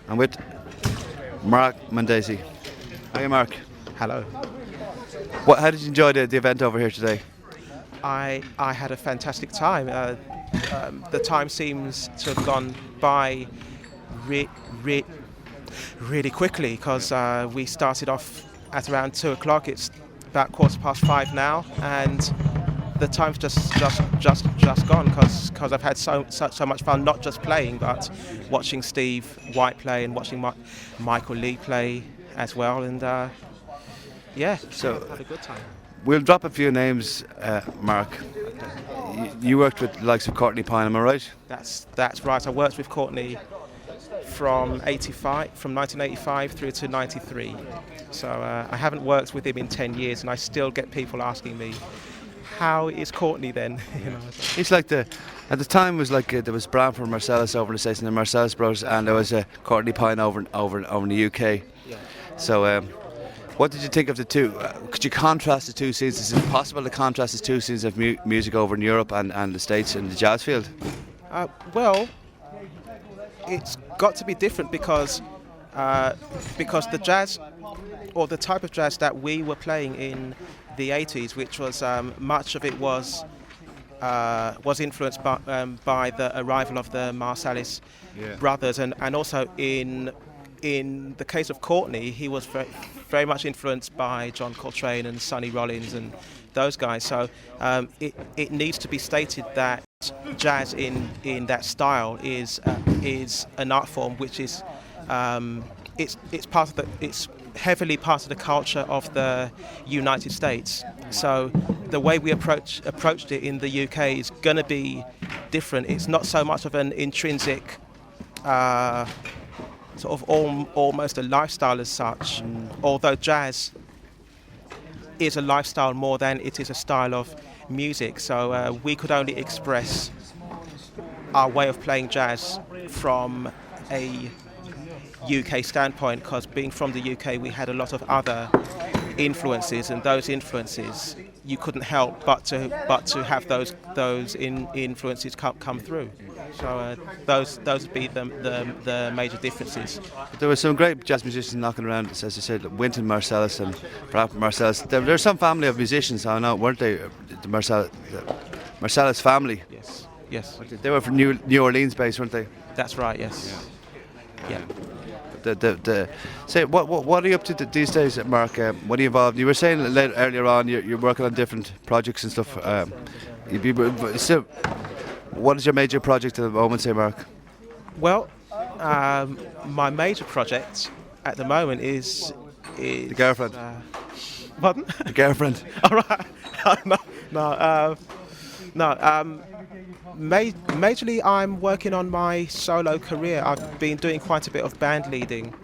I'm with Mark Mondesir. Hi, Mark. Hello. How did you enjoy the event over here today? I had a fantastic time. The time seems to have gone by re- re- really quickly because we started off at around 2 o'clock. It's about 5:15 now, and the time's just gone because I've had so much fun, not just playing but watching Steve White play and watching Michael Lee play as well, and yeah, So had a good time. we'll drop a few names, Mark. You worked with the likes of Courtney Pine, am I right? That's right. I worked with Courtney from 1985 through to 93. So I haven't worked with him in 10 years, and I still get people asking me, "How is Courtney then?" You know. It's like at the time it was like there was Bramford Marcellus over in the States and the Marcellus Brothers, and there was Courtney Pine over in the UK. Yeah. So what did you think of the two? Could you contrast the two scenes? Is it possible to contrast the two scenes of music over in Europe and the States in the jazz field? Well, it's got to be different because the jazz, or the type of jazz that we were playing in the 80s, which was much of it was influenced by the arrival of the Marsalis brothers, and also in the case of Courtney, he was very much influenced by John Coltrane and Sonny Rollins and those guys. So it needs to be stated that jazz in that style is an art form which is it's heavily part of the culture of the United States. So the way we approached it in the UK is going to be different. It's not so much of an intrinsic sort of almost a lifestyle as such, although jazz is a lifestyle more than it is a style of music. So we could only express our way of playing jazz from a UK standpoint, because being from the UK we had a lot of other influences, and those influences you couldn't help but to have those influences come through. So those would be the major differences. But there were some great jazz musicians knocking around, as you said, Wynton Marsalis and Bramford Marsalis. There's some family of musicians, I know, weren't they? The Marsalis family. Yes. They were from New Orleans based, weren't they? That's right. Yes. Yeah. Say, what are you up to these days, Mark? What are you involved? You were saying earlier on you're working on different projects and stuff. So, what is your major project at the moment, say, Mark? Well, my major project at the moment is The girlfriend. Pardon? The girlfriend. All right. No. Majorly, I'm working on my solo career. I've been doing quite a bit of band leading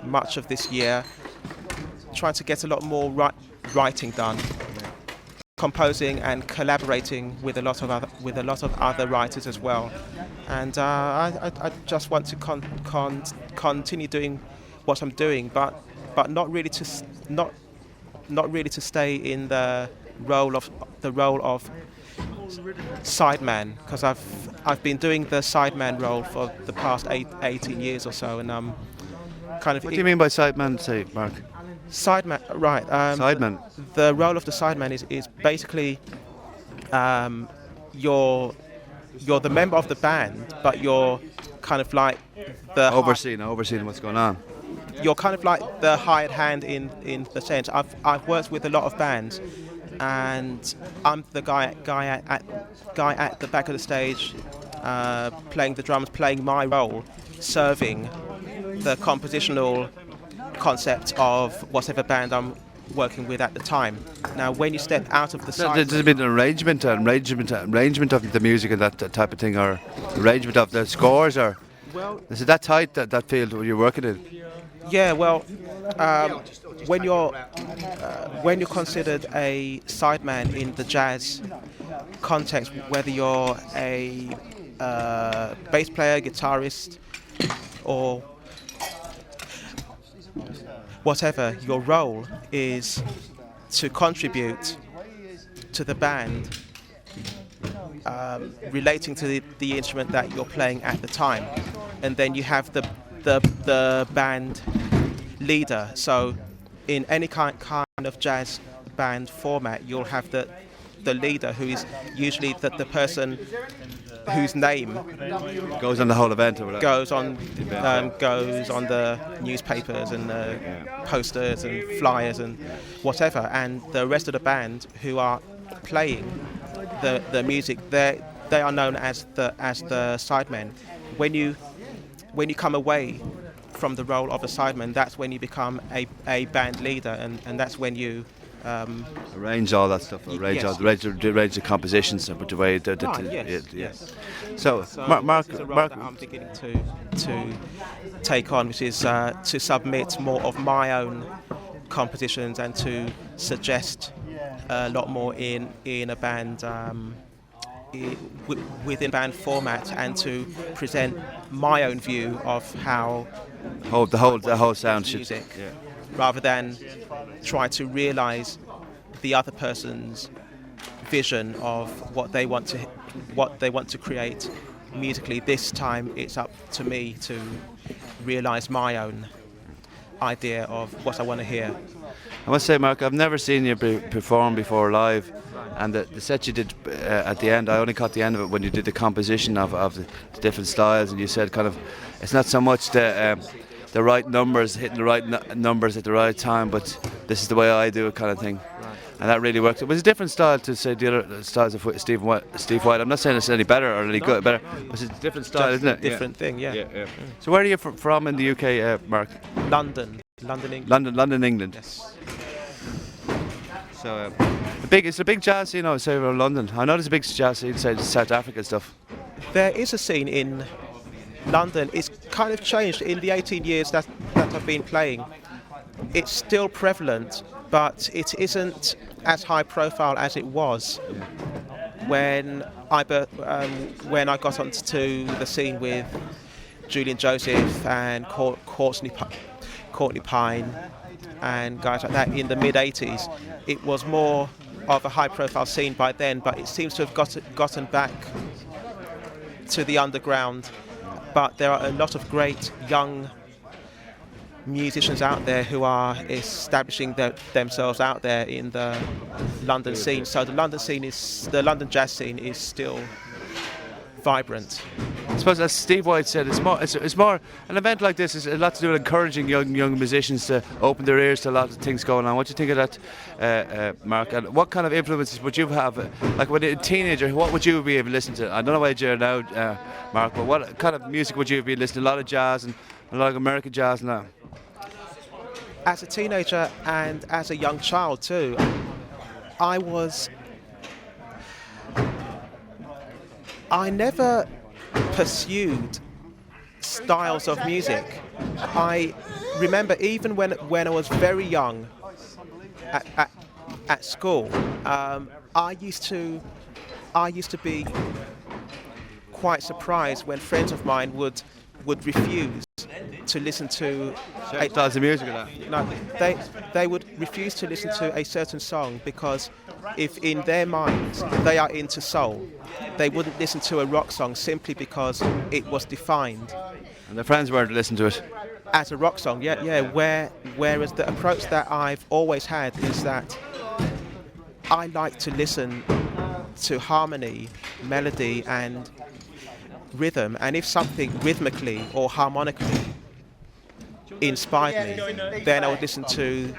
much of this year, trying to get a lot more writing done, composing and collaborating with a lot of other writers as well. And I just want to continue doing what I'm doing, but not really to stay in the role of sideman, because I've been doing the sideman role for the past 18 years or so, and I'm kind of. What do you mean by sideman, say, Mark? Sideman, right? Sideman. The role of the sideman is basically you're the member of the band, but you're kind of like the Overseeing what's going on. You're kind of like the hired hand in the sense. I've worked with a lot of bands, and I'm the guy at the back of the stage, playing the drums, playing my role, serving the compositional concept of whatever band I'm working with at the time. Now, when you step out of the side, There's been an arrangement of the music and that type of thing, or arrangement of the scores, or is it that tight, that field you're working in? Yeah, well, when you're considered a sideman in the jazz context, whether you're a bass player, guitarist, or whatever, your role is to contribute to the band, relating to the instrument that you're playing at the time, and then you have the band leader. So in any kind of jazz band format, you'll have the leader, who is usually the person whose name Goes on the whole event or whatever. goes on the newspapers and the posters and flyers and whatever, and the rest of the band who are playing the music, they are known as the sidemen. When you come away from the role of a sideman, that's when you become a band leader, and that's when you arrange all that stuff, arrange the compositions, but the way yes. So, So Mark, this is a role that I'm beginning to take on, which is to submit more of my own compositions and to suggest a lot more in a band, within band format, and to present my own view of how the whole sound should, music, rather than try to realise the other person's vision of what they want to create musically. This time it's up to me to realise my own idea of what I want to hear. I must say, Mark, I've never seen you perform before live, and the set you did at the end, I only caught the end of it when you did the composition of the different styles, and you said kind of it's not so much the right numbers, hitting the right numbers at the right time, but this is the way I do it kind of thing. And that really worked. It was a different style to, say, the other styles of Steve White. I'm not saying it's any better or any better, but it's a different style, isn't it? Different thing, yeah. So where are you from in the UK, Mark? London, England. London, England. Yes. So it's a big jazz scene, I would say, around London. I know there's a big jazz scene inside South Africa and stuff. There is a scene in London. It's kind of changed in the 18 years that I've been playing. It's still prevalent, but it isn't as high profile as it was when I got onto the scene with Julian Joseph and Courtney Pine and guys like that in the mid-80s. It was more of a high-profile scene by then, but it seems to have gotten back to the underground. But there are a lot of great young musicians out there who are establishing themselves out there in the London scene. So the London jazz scene is still vibrant. I suppose, as Steve White said, it's more an event like this is a lot to do with encouraging young musicians to open their ears to a lot of things going on. What do you think of that, Mark? And what kind of influences would you have, like when a teenager? What would you be able to listen to? I don't know why you're now, Mark, but what kind of music would you be listening to? A lot of jazz and a lot of American jazz now. As a teenager and as a young child too, I never pursued styles of music. I remember even when I was very young at school, I used to be quite surprised when friends of mine would refuse to listen to styles of music or that? No, they would refuse to listen to a certain song because if in their minds they are into soul, they wouldn't listen to a rock song simply because it was defined. And their friends weren't listening to it? As a rock song, whereas the approach that I've always had is that I like to listen to harmony, melody and rhythm, and if something rhythmically or harmonically inspired me, then I would listen to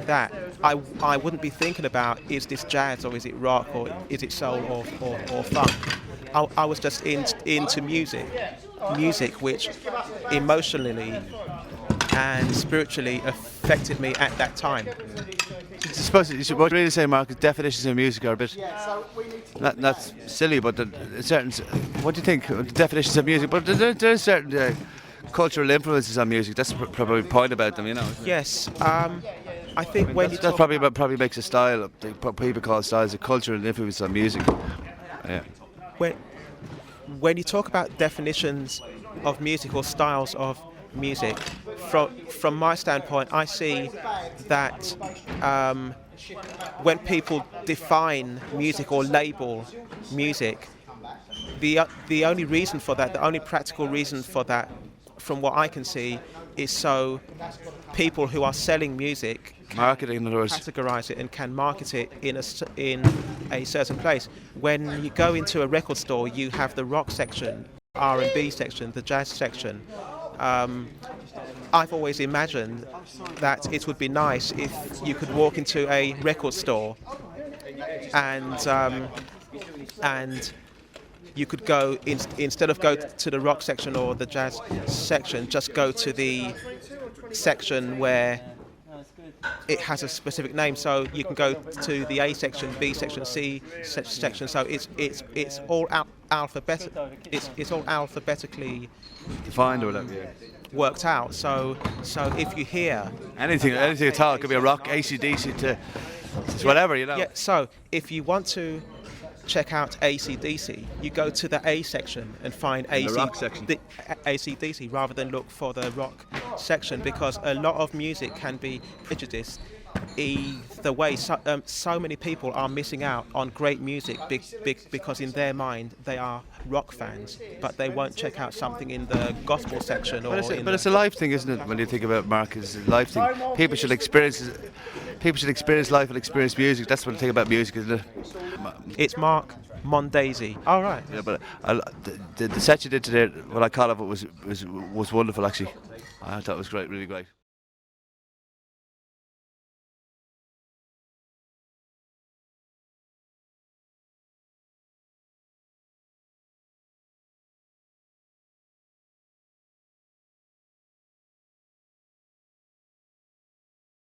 that. I wouldn't be thinking about, is this jazz or is it rock or is it soul or funk. I was just into music which emotionally and spiritually affected me at that time. I suppose what you really say, Mark, is definitions of music are a bit not silly, but certain. What do you think? The definitions of music, but there's certain cultural influences on music. That's probably the point about them, you know. Yes, I think when that's probably makes a style. What people call styles, a cultural influence on music. Yeah. When you talk about definitions of music or styles of music, from my standpoint, I see that when people define music or label music, the only reason for that, the only practical reason for that from what I can see, is so people who are selling music Marketing, in other words. categorize it and can market it in a certain place. When you go into a record store, you have the rock section, R&B section, the jazz section. I've always imagined that it would be nice if you could walk into a record store and you could go instead of go to the rock section or the jazz section, just go to the section where it has a specific name. So you can go to the A section, B section, C section. So it's all it's all alphabetically Defined or whatever. Yeah. worked out. So if you hear Anything at all. It could be a rock, AC/DC to whatever, you know. yeah, so if you want to check out AC/DC, you go to the A section and find rock section. AC/DC rather than look for the rock section, because a lot of music can be prejudiced either way. So many people are missing out on great music because in their mind they are rock fans, but they won't check out something in the gospel section. But it's a life thing, isn't it? When you think about Mark, it's a life thing. People should experience life and experience music. That's what I think about music, isn't it? It's Mark Mondesir. All right. Yeah, but the set you did today, what I call of it was wonderful. Actually, I thought it was great, really great.